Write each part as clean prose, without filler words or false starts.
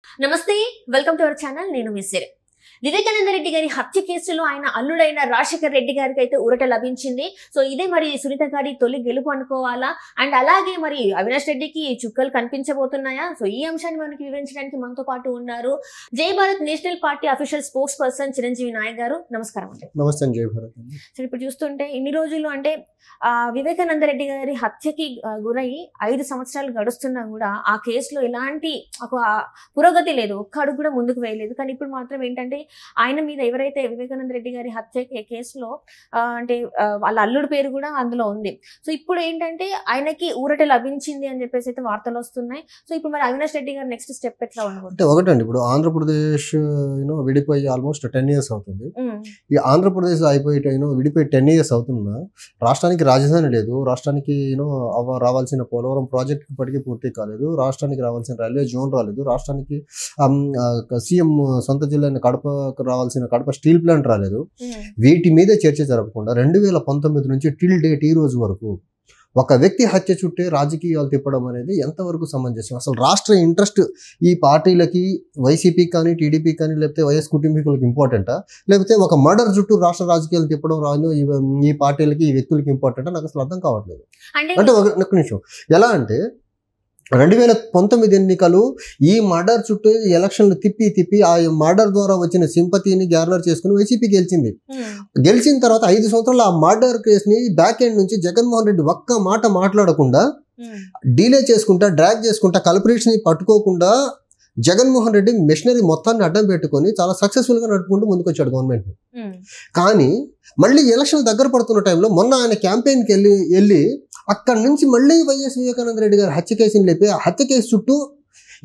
నమస్తే, welcome to our channel. నేను మిస్సిర్. వివేకానంద రెడ్డి గారి హత్య కేసులో ఆయన అల్లుడైన రాజశేఖర్ రెడ్డి గారికి అయితే ఊరట లభించింది. సో ఇదే మరి సునీత గారి తొలి గెలుపు అనుకోవాలా? అండ్ అలాగే మరి అవినాష్ రెడ్డికి చుక్కలు కనిపించబోతున్నాయా? సో ఈ అంశాన్ని మనకి వివరించడానికి మనతో పాటు ఉన్నారు Jai Bharat national party official spokesperson Chiranjeevi Nayak గారు. నమస్కారం అండి. నమస్తే జై భారత్. సో ఇప్పుడు చూస్తుంటే ఇన్ని రోజులు అంటే వివేకానంద రెడ్డి గారి హత్యకి గురయ్యి 5 సంవత్సరాలు గడుస్తున్నా కూడా ఆ కేసులో ఎలాంటి ఒక పురోగతి లేదు, ఒక్క అడుగు కూడా ముందుకు వేయలేదు. కానీ ఇప్పుడు మాత్రం ఏంటంటే ఆయన మీద ఎవరైతే వివేకానంద రెడ్డి గారి హత్య కేసులో అంటే వాళ్ళ అల్లుడి పేరు కూడా అందులో ఉంది. సో ఇప్పుడు ఏంటంటే ఆయనకి ఊరట లభించింది అని చెప్పేసి అయితే వార్తలు వస్తున్నాయి. సో ఇప్పుడు మరి అవినాష్ రెడ్డి గారు నెక్స్ట్ స్టెప్ ఎట్లా ఉండబోతుంది? ఒకటండి, ఇప్పుడు ఆంధ్రప్రదేశ్ విడిపోయి ఆల్మోస్ట్ 10 years అవుతుంది. ఈ ఆంధ్రప్రదేశ్ అయిపోయి విడిపోయి 10 years అవుతున్నా రాష్ట్రానికి రాజధాని లేదు, రాష్ట్రానికి రావాల్సిన పోలవరం ప్రాజెక్ట్ ఇప్పటికీ పూర్తి కాలేదు, రాష్ట్రానికి రావాల్సిన రైల్వే జోన్ రాలేదు, రాష్ట్రానికి సీఎం సొంత జిల్లా రావాల్సిన కడప స్టీల్ ప్లాంట్ రాలేదు. వీటి మీద చర్చ జరగకుండా 2019 నుంచి టిల్ డేట్ ఈ రోజు వరకు ఒక వ్యక్తి హత్య చుట్టే రాజకీయాలు తిప్పడం అనేది ఎంతవరకు సమంజసం? అసలు రాష్ట్ర ఇంట్రెస్ట్ ఈ పార్టీలకి, వైసీపీ కానీ, టీడీపీ కానీ, లేకపోతే వైఎస్ కుటుంబీకులకి ఇంపార్టెంటా, లేకపోతే ఒక మర్డర్ చుట్టూ రాష్ట్ర రాజకీయాలు తిప్పడం రాను ఈ పార్టీలకి, ఈ వ్యక్తులకి ఇంపార్టెంటా? నాకు అసలు అర్థం కావట్లేదు. అంటే ఒక నిమిషం, ఎలా అంటే 2019 ఎన్నికలు ఈ మర్డర్ చుట్టూ ఎలక్షన్లు తిప్పి ఆ మర్డర్ ద్వారా వచ్చిన సింపతిని గ్యాదర్ చేసుకుని వైసీపీ గెలిచింది. గెలిచిన తర్వాత 5 సంవత్సరాలు ఆ మర్డర్ కేసుని బ్యాక్ ఎండ్ నుంచి జగన్మోహన్ రెడ్డి ఒక్క మాట మాట్లాడకుండా డీలే చేసుకుంటా, డ్రాగ్ చేసుకుంటా, కల్పరేట్స్ ని పట్టుకోకుండా జగన్మోహన్ రెడ్డి మిషనరీ మొత్తాన్ని అడ్డం పెట్టుకొని చాలా సక్సెస్ఫుల్ గా నడుపుకుంటూ ముందుకొచ్చాడు గవర్నమెంట్. కానీ మళ్ళీ ఎలక్షన్ దగ్గర పడుతున్న టైంలో మొన్న ఆయన క్యాంపెయిన్కి వెళ్ళి అక్కడి నుంచి మళ్ళీ వైఎస్ వివేకానంద రెడ్డి గారు హత్య కేసుని లేపి ఆ హత్య కేసు చుట్టూ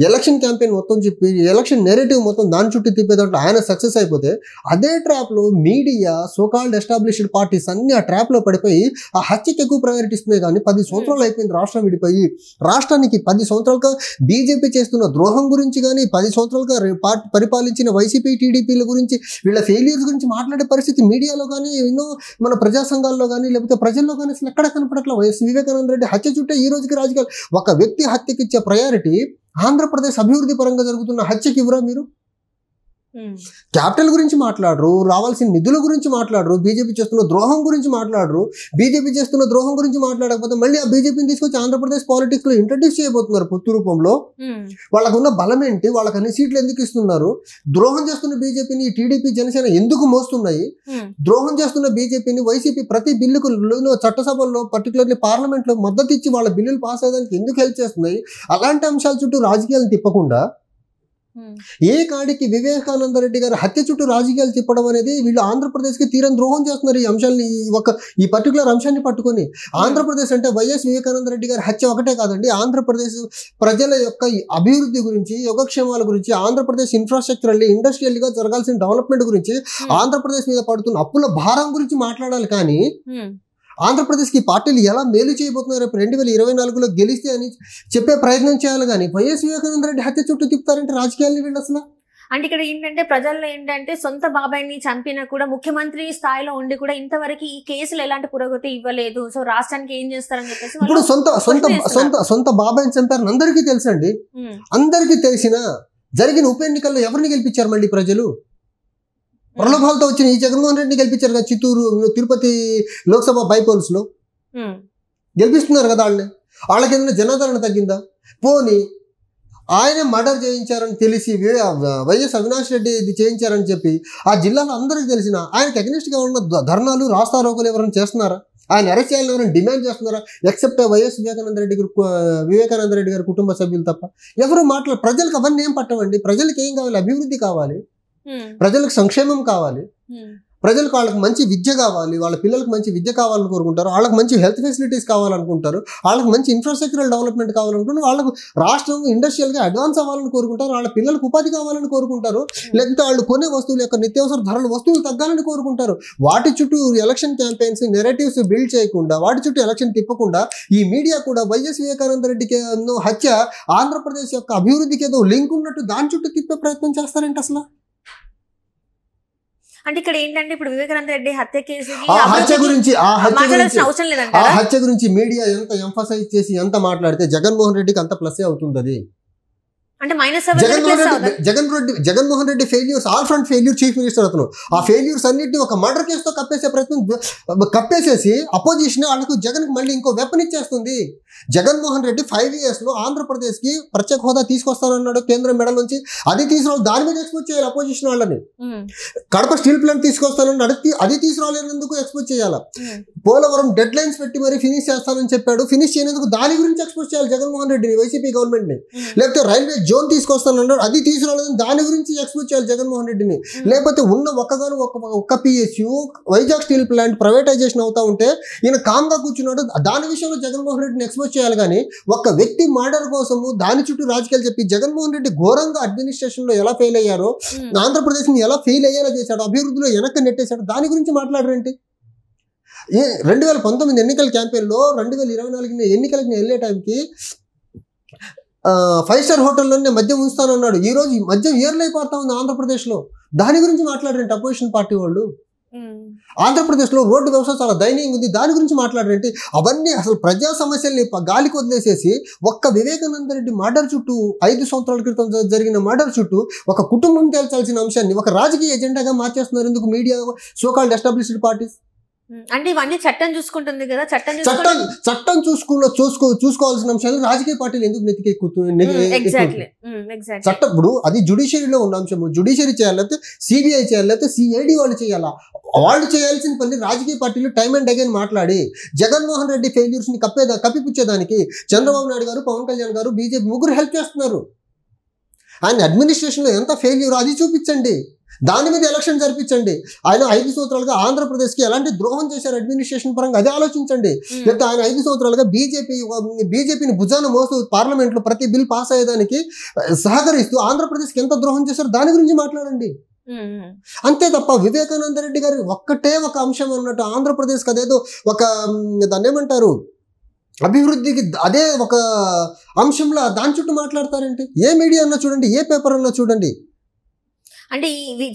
ఎలక్షన్ క్యాంపెయిన్ మొత్తం చెప్పి ఎలక్షన్ నెరేటివ్ మొత్తం దాని చుట్టూ తిప్పేదాంట్లో ఆయన సక్సెస్ అయిపోతే అదే ట్రాప్లో మీడియా, సోకాల్డ్ ఎస్టాబ్లిష్డ్ పార్టీస్ అన్ని ఆ ట్రాప్లో పడిపోయి ఆ హత్యకి ఎక్కువ ప్రయారిటీ ఇస్తున్నాయి. కానీ 10 సంవత్సరాలు అయిపోయింది రాష్ట్రం విడిపోయి. రాష్ట్రానికి 10 సంవత్సరాలుగా బీజేపీ చేస్తున్న ద్రోహం గురించి కానీ, 10 సంవత్సరాలుగా పరిపాలించిన వైసీపీ, టీడీపీల గురించి, వీళ్ళ ఫెయిలియర్స్ గురించి మాట్లాడే పరిస్థితి మీడియాలో కానీ, ఎన్నో మన ప్రజా సంఘాల్లో కానీ, లేకపోతే ప్రజల్లో కానీ అసలు ఎక్కడ కనపడట్లా. వైఎస్ వివేకానంద రెడ్డి హత్య చుట్టే ఈ రోజుకి రాజకీయాలు. ఒక వ్యక్తి హత్యకి ఇచ్చే ప్రయారిటీ ఆంధ్రప్రదేశ్ అభివృద్ధి పరంగా జరుగుతున్న హత్యకి ఇవ్వరా మీరు? క్యాపిటల్ గురించి మాట్లాడరు, రావాల్సిన నిధుల గురించి మాట్లాడరు, బీజేపీ చేస్తున్న ద్రోహం గురించి మాట్లాడరు. బీజేపీ చేస్తున్న ద్రోహం గురించి మాట్లాడకపోతే మళ్ళీ ఆ బీజేపీని తీసుకొచ్చి ఆంధ్రప్రదేశ్ పాలిటిక్స్ లో ఇంట్రడ్యూస్ చేయబోతున్నారు పొత్తు రూపంలో. వాళ్ళకున్న బలం ఏంటి? వాళ్ళకి అన్ని సీట్లు ఎందుకు ఇస్తున్నారు? ద్రోహం చేస్తున్న బీజేపీని టీడీపీ, జనసేన ఎందుకు మోస్తున్నాయి? ద్రోహం చేస్తున్న బీజేపీని వైసీపీ ప్రతి బిల్లుకు చట్టసభల్లో, పర్టికులర్లీ పార్లమెంట్ లో మద్దతు ఇచ్చి వాళ్ళ బిల్లులు పాస్ అయ్యడానికి ఎందుకు హెల్ప్ చేస్తున్నాయి? అలాంటి అంశాల చుట్టూ రాజకీయాలు తిప్పకుండా ఏ కాడికి వివేకానంద రెడ్డి గారు హత్య చుట్టూ రాజకీయాలు తిప్పడం అనేది వీళ్ళు ఆంధ్రప్రదేశ్ కి తీరం ద్రోహం చేస్తున్నారు. ఈ అంశాన్ని, ఈ పర్టికులర్ అంశాన్ని పట్టుకొని ఆంధ్రప్రదేశ్ అంటే వైఎస్ వివేకానంద రెడ్డి గారి హత్య ఒకటే కాదండి, ఆంధ్రప్రదేశ్ ప్రజల యొక్క అభివృద్ధి గురించి, యోగక్షేమాల గురించి, ఆంధ్రప్రదేశ్ ఇన్ఫ్రాస్ట్రక్చరల్లీ, ఇండస్ట్రియల్ గా జరగాల్సిన డెవలప్మెంట్ గురించి, ఆంధ్రప్రదేశ్ మీద పడుతున్న అప్పుల భారం గురించి మాట్లాడాలి. కానీ ఆంధ్రప్రదేశ్కి పార్టీలు ఎలా మేలు చేయబోతున్నారు 2024లో గెలిస్తే అని చెప్పే ప్రయత్నం చేయాలి. కానీ వైఎస్ వివేకానంద రెడ్డి హత్య చుట్టూ తిప్పుతారంటే రాజకీయాలు వీళ్ళు అసలు. అంటే ఇక్కడ ఏంటంటే ప్రజల్లో ఏంటంటే సొంత బాబాయిని చంపినా కూడా ముఖ్యమంత్రి స్థాయిలో ఉండి కూడా ఇంతవరకు ఈ కేసులు ఎలాంటి పురోగతి ఇవ్వలేదు. సో రాష్ట్రానికి ఏం చేస్తారని చెప్పేసి ఇప్పుడు సొంత బాబాయిని చంపారని అందరికీ తెలుసండి. అందరికీ తెలిసిన జరిగిన ఉప ఎన్నికల్లో ఎవరిని గెలిపించారు? మళ్ళీ ప్రజలు ప్రలోభాలతో వచ్చిన ఈ జగన్మోహన్ రెడ్డిని గెలిపించారు కదా. చిత్తూరు, తిరుపతి లోక్సభ బైపోల్స్ లో గెలిపిస్తున్నారు కదా. వాళ్ళకి ఏదైనా జనాదరణ తగ్గిందా? పోనీ ఆయన మర్డర్ చేయించారని తెలిసి వైఎస్ అవినాష్ రెడ్డి ఇది చేయించారని చెప్పి ఆ జిల్లాలో అందరికీ తెలిసిన ఆయనకి అగెనిస్ట్ గా ఉన్న ధర్నాలు, రాస్తారోకోలు ఎవరైనా చేస్తున్నారా? ఆయన అరెస్ట్ చేయాలని ఎవరైనా డిమాండ్ చేస్తున్నారా? ఎక్సెప్ట్ వైఎస్ వివేకానంద రెడ్డి గారి కుటుంబ సభ్యులు తప్ప ఎవరు మాట్లాడారు? ప్రజలకు అవన్నీ ఏం పట్టవండి. ప్రజలకు ఏం కావాలి? అభివృద్ధి కావాలి, ప్రజలకు సంక్షేమం కావాలి, ప్రజలకు వాళ్ళకి మంచి విద్య కావాలి, వాళ్ళ పిల్లలకు మంచి విద్య కావాలని కోరుకుంటారు, వాళ్ళకి మంచి హెల్త్ ఫెసిలిటీస్ కావాలనుకుంటారు, వాళ్ళకి మంచి ఇన్ఫ్రాస్ట్రక్చరల్ డెవలప్మెంట్ కావాలనుకుంటారు, వాళ్ళకు రాష్ట్రం ఇండస్ట్రియల్గా అడ్వాన్స్ అవ్వాలని కోరుకుంటారు, వాళ్ళ పిల్లలకు ఉపాధి కావాలని కోరుకుంటారు, లేకపోతే వాళ్ళు కొనే వస్తువుల యొక్క నిత్యావసర ధరలు వస్తువులు తగ్గాలని కోరుకుంటారు. వాటి చుట్టూ ఎలక్షన్ క్యాంపెయిన్స్, నెరేటివ్స్ బిల్డ్ చేయకుండా, వాటి చుట్టూ ఎలక్షన్ తిప్పకుండా ఈ మీడియా కూడా వైఎస్ వివేకానంద రెడ్డికి హత్య ఆంధ్రప్రదేశ్ యొక్క అభివృద్ధికి ఏదో లింక్ ఉన్నట్టు దాని చుట్టూ తిప్పే ప్రయత్నం చేస్తారంటే అసలు. అంటే ఇక్కడ ఏంటంటే ఇప్పుడు వివేకానంద రెడ్డి హత్య కేసుకి హత్య గురించి మీడియా ఎంత ఎంఫసైజ్ చేసి ఎంత మాట్లాడితే జగన్మోహన్ రెడ్డికి అంత ప్లస్ అవుతుంది. అంటే Jaganmohan Reddy failures, all front failure chief minister అతను. ఆ ఫెయిల్యూర్స్ అన్నింటినీ ఒక మర్డర్ కేసుతో కప్పేసే ప్రయత్నం, కప్పేసేసి అపోజిషన్ వాళ్ళకు జగన్కి మళ్ళీ ఇంకో వెపన్ ఇచ్చేస్తుంది. జగన్మోహన్ రెడ్డి 5 years లో ఆంధ్రప్రదేశ్కి ప్రత్యేక హోదా తీసుకొస్తానన్నాడు కేంద్రం మెడల్ నుంచి. అది తీసుకురావాలి, దాని మీద ఎక్స్పోజ్ చేయాలి అపోజిషన్ వాళ్ళని. కడప స్టీల్ ప్లాంట్ తీసుకొస్తానన్నాడు, అది తీసుకురాలేనందుకు ఎక్స్పోజ్ చేయాలి. పోలవరం డెడ్ లైన్స్ పెట్టి మరి ఫినిష్ చేస్తానని చెప్పాడు, ఫినిష్ చేయనందుకు దాని గురించి ఎక్స్పోజ్ చేయాలి జగన్మోహన్ రెడ్డిని, వైసీపీ గవర్నమెంట్ ని. లేకపోతే రైల్వే జోన్ తీసుకొస్తానన్నాడు, అది తీసుకురాలేదని దాని గురించి ఎక్స్పోజ్ చేయాలి జగన్మోహన్ రెడ్డిని. లేకపోతే ఉన్న ఒక్క PSU Vizag steel plant privatisation అవుతా ఉంటే ఈయన కామ్గా కూర్చున్నాడు, దాని విషయంలో జగన్మోహన్ రెడ్డిని ఎక్స్పోజ్ చేయాలి. కానీ ఒక వ్యక్తి మర్డర్ కోసము దాని చుట్టూ రాజకీయాలు చెప్పి జగన్మోహన్ రెడ్డి ఘోరంగా అడ్మినిస్ట్రేషన్ లో ఎలా ఫెయిల్ అయ్యారో, ఆంధ్రప్రదేశ్ ని ఎలా ఫెయిల్ అయ్యేలా చేశాడు, అభివృద్ధిలో వెనక్కి నెట్టేశాడు, దాని గురించి మాట్లాడరేంటి? 2019 ఎన్నికల క్యాంపెయిన్లో 2024 ఎన్నికలకి వెళ్ళే టైంకి 5-star హోటల్లోనే మద్యం ఉంచుతానన్నాడు. ఈ రోజు మద్యం ఏర్లైపోతా ఉంది ఆంధ్రప్రదేశ్లో, దాని గురించి మాట్లాడరేంటి అపోజిషన్ పార్టీ వాళ్ళు? ఆంధ్రప్రదేశ్లో రోడ్డు వ్యవస్థ చాలా దయనీయంగా ఉంది, దాని గురించి మాట్లాడరేంటి? అవన్నీ అసలు ప్రజా సమస్యల్ని గాలికి వదిలేసేసి ఒక్క వివేకానంద రెడ్డి మర్డర్ చుట్టూ 5 సంవత్సరాల క్రితం జరిగిన మర్డర్ చుట్టూ ఒక కుటుంబం తేల్చాల్సిన అంశాన్ని ఒక రాజకీయ ఎజెండాగా మార్చేస్తున్నారు ఎందుకు మీడియా, సోకాల్డ్ ఎస్టాబ్లిష్డ్ పార్టీస్? అంటే ఇవన్నీ చట్టం చూసుకుంటుంది కదా, చట్టం చూసుకోవాల్సిన అంశాలు రాజకీయ పార్టీలు ఎందుకు నెత్తికెక్కుతుంది? చట్టం ఇప్పుడు అది జ్యుడిషియరీలో ఉన్న అంశము, జ్యుడిషియరీ చేయాలి, లేకపోతే సిబిఐ చేయాలి, లేకపోతే సిఐడి వాళ్ళు చేయాలా? వాళ్ళు చేయాల్సిన పని రాజకీయ పార్టీలు టైమ్ అండ్ అగైన్ మాట్లాడి జగన్మోహన్ రెడ్డి ఫెయిల్యూర్స్ ని కప్పిపుచ్చేదానికి చంద్రబాబు నాయుడు గారు, పవన్ కళ్యాణ్ గారు, బీజేపీ ముగ్గురు హెల్ప్ చేస్తున్నారు. ఆయన అడ్మినిస్ట్రేషన్ లో ఎంత ఫెయిల్యూర్ అది చూపించండి, దాని మీద ఎలక్షన్ జరిపించండి. ఆయన 5 సంవత్సరాలుగా ఆంధ్రప్రదేశ్కి ఎలాంటి ద్రోహం చేశారు అడ్మినిస్ట్రేషన్ పరంగా అది ఆలోచించండి. లేకపోతే ఆయన 5 సంవత్సరాలుగా బీజేపీని భుజాన మోస్తూ పార్లమెంట్లో ప్రతి బిల్ పాస్ అయ్యేదానికి సహకరిస్తూ ఆంధ్రప్రదేశ్కి ఎంత ద్రోహం చేశారు దాని గురించి మాట్లాడండి. అంతే తప్ప వివేకానంద రెడ్డి గారి ఒక్కటే ఒక అంశం అన్నట్టు ఆంధ్రప్రదేశ్కి అదేదో ఒక దాన్ని ఏమంటారు అభివృద్ధికి అదే ఒక అంశంలో దాని చుట్టూ మాట్లాడతారేంటి? ఏ మీడియా అన్నా చూడండి, ఏ పేపర్ అన్నా చూడండి. అంటే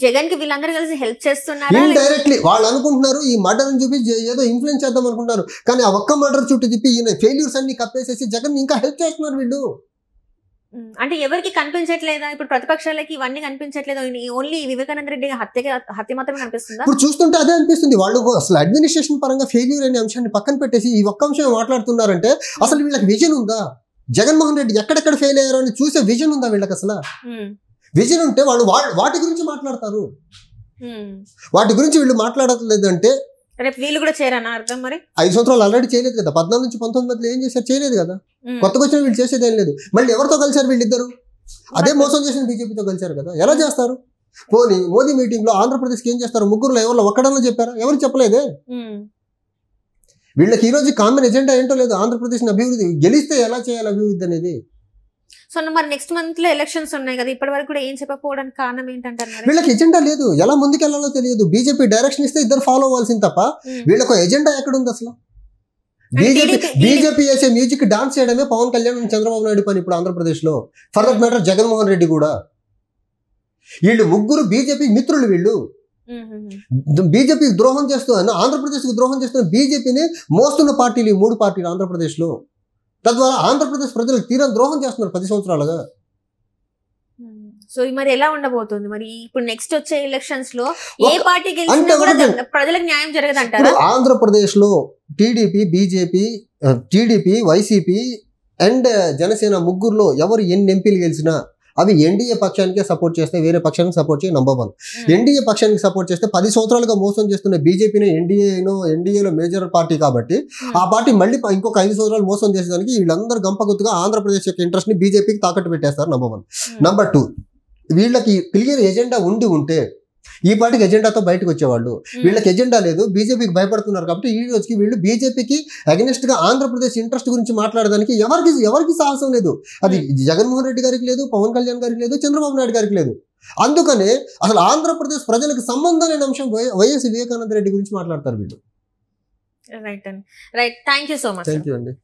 జగన్ కి వీళ్ళందరూ కలిసి హెల్ప్ చేస్తున్నారు. ఇండైరెక్ట్లీ వాళ్ళు అనుకుంటున్నారు ఈ మర్డర్ చూపి ఏదో ఇన్ఫ్లుయెన్స్ చేద్దాం అనుకుంటున్నారు, కానీ ఆ ఒక్క మర్డర్ చుట్టూ తిప్పి ఈయన ఫెయిల్యూర్స్ అన్ని కప్పేసేసి జగన్ ఇంకా హెల్ప్ చేస్తున్నారు వీళ్ళు. అంటే ఎవరికి కనిపించట్లేదా? ఇప్పుడు ప్రతిపక్షాలకి ఇవన్నీ కనిపించట్లేదు, ఓన్లీ వివేకానంద రెడ్డి హత్య మాత్రమే కనిపిస్తుందా? ఇప్పుడు చూస్తుంటే అదే అనిపిస్తుంది. వాళ్ళు అసలు అడ్మినిస్ట్రేషన్ పరంగా ఫెయిల్యూర్ అనే అంశాన్ని పక్కన పెట్టేసి ఈ ఒక్క అంశం మాట్లాడుతున్నారంటే అసలు వీళ్ళకి విజన్ ఉందా? జగన్మోహన్ రెడ్డి ఎక్కడెక్కడ ఫెయిల్ అయ్యారో అని చూసే విజన్ ఉందా వీళ్ళకి? అసలు విజన్ ఉంటే వాళ్ళు వాటి గురించి మాట్లాడతారు. వాటి గురించి వీళ్ళు మాట్లాడట్లేదు అంటే రేపు వీళ్ళు కూడా చేరనా అర్థం? మరి 5 సంవత్సరాలు ఆల్రెడీ చేయలేదు కదా, 14 నుంచి 19 మధ్యలో ఏం చేశారు? చేయలేదు కదా. కొత్తగా వచ్చిన వీళ్ళు చేసేది ఏం లేదు. మళ్ళీ ఎవరితో కలిసారు వీళ్ళిద్దరు? అదే మోసం చేసిన బీజేపీతో కలిసారు కదా. ఎలా చేస్తారు? పోనీ మోదీ మీటింగ్ లో ఆంధ్రప్రదేశ్కి ఏం చేస్తారు? ముగ్గురులో ఎవరిలో ఒక్కడన్నా చెప్పారా? ఎవరు చెప్పలేదే. వీళ్ళకి ఈ రోజు కామన్ ఎజెండా ఏంటో లేదు. ఆంధ్రప్రదేశ్ అభివృద్ధి గెలిస్తే ఎలా చేయాలి అభివృద్ధి అనేది. సో మరి నెక్స్ట్ మంత్ లో ఎలక్షన్స్ ఉన్నాయి కదా, ఇప్పటి వరకు కూడా ఏం చెప్పకపోవడానికి కారణం ఏంటంటారు? వీళ్ళకి ఎజెండా లేదు, ఎలా ముందుకెళ్లాలో తెలియదు. బీజేపీ డైరెక్షన్ ఇస్తే ఇద్దరు ఫాలో అవ్వాల్సింది తప్ప వీళ్ళకు ఎజెండా ఎక్కడుంది అసలు? బీజేపీ చేసే మ్యూజిక్ డాన్స్ చేయడమే పవన్ కళ్యాణ్ చంద్రబాబు నాయుడు పని ఇప్పుడు ఆంధ్రప్రదేశ్ లో. For that matter Jaganmohan Reddy కూడా. వీళ్ళు ముగ్గురు బీజేపీ మిత్రులు. వీళ్ళు బీజేపీ ద్రోహం చేస్తున్న, ఆంధ్రప్రదేశ్ కు ద్రోహం చేస్తున్న బీజేపీని మోస్తున్న పార్టీలు ఈ 3 పార్టీలు ఆంధ్రప్రదేశ్ లో. తద్వారా ఆంధ్రప్రదేశ్ ప్రజలకు తీరం ద్రోహం చేస్తున్నారు 10 సంవత్సరాలుగా. సో మరి ఎలా ఉండబోతుంది మరి ఇప్పుడు నెక్స్ట్ వచ్చే ఎలక్షన్స్ లో ఏ పార్టీ గెలిచినా కూడా ప్రజలకు న్యాయం జరగదంటారా? ఆంధ్రప్రదేశ్ లో TDP, BJP, YCP and Janasena ముగ్గురులో ఎవరు ఎన్ని ఎంపీలు గెలిచినా అవి ఎన్డీఏ పక్షానికే సపోర్ట్ చేస్తే వేరే పక్షానికి సపోర్ట్ చేయ నంబర్ 1. ఎన్డీఏ పక్షానికి సపోర్ట్ చేస్తే 10 సంవత్సరాలుగా మోసం చేస్తున్న బీజేపీని ఎన్డీఏలో మేజర్ పార్టీ కాబట్టి ఆ పార్టీ మళ్ళీ ఇంకొక 5 సంవత్సరాలు మోసం చేసేదానికి వీళ్ళందరూ గంపగుత్తుగా ఆంధ్రప్రదేశ్ యొక్క ఇంట్రెస్ట్ ని బీజేపీకి తాకట్టు పెట్టేస్తారు. నంబర్ 1. నంబర్ 2, వీళ్ళకి క్లియర్ ఎజెండా ఉంటే ఈ పార్టీకి ఎజెండాతో బయటకు వచ్చేవాళ్ళు. వీళ్ళకి ఎజెండా లేదు, బీజేపీకి భయపడుతున్నారు కాబట్టి ఈ రోజుకి వీళ్ళు బీజేపీకి అగెనిస్ట్ గా ఆంధ్రప్రదేశ్ ఇంట్రెస్ట్ గురించి మాట్లాడడానికి ఎవరికి సాహసం లేదు. అది జగన్మోహన్ రెడ్డి గారికి లేదు, పవన్ కళ్యాణ్ గారికి లేదు, చంద్రబాబు నాయుడు గారికి లేదు. అందుకనే అసలు ఆంధ్రప్రదేశ్ ప్రజలకు సంబంధం లేని అంశం వైఎస్ వివేకానంద రెడ్డి గురించి మాట్లాడతారు వీళ్ళు. Right thank you so much. Thank you అండి.